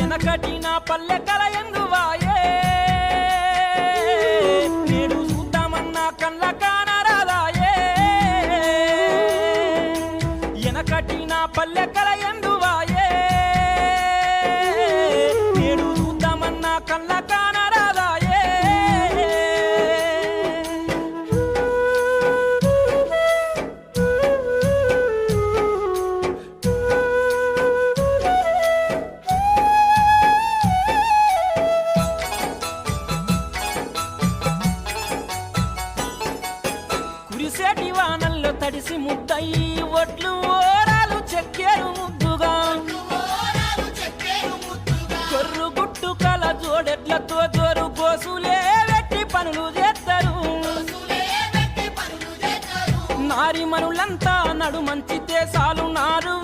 ఎనకటి నా పల్లె కల ఎందువాయే నేడు చూద్దామన్నా కళ్ళ కానరాదాయే ఎనకటి నా పల్లె కల ఎందువాయే నేడు చూద్దామన్నా కళ్ళ కానరాదాయే కురిసేటి వానల్లో తడిసి ముద్దయి ఒట్లు ఓరాలు చెక్కేరు ముద్దుగా కొర్రు గుట్టు కల జోడెట్లతో జోరు కోసులే వెట్టి పనులు చేస్తారు నారి మనులంతా నడు మంచితే సాలు నారు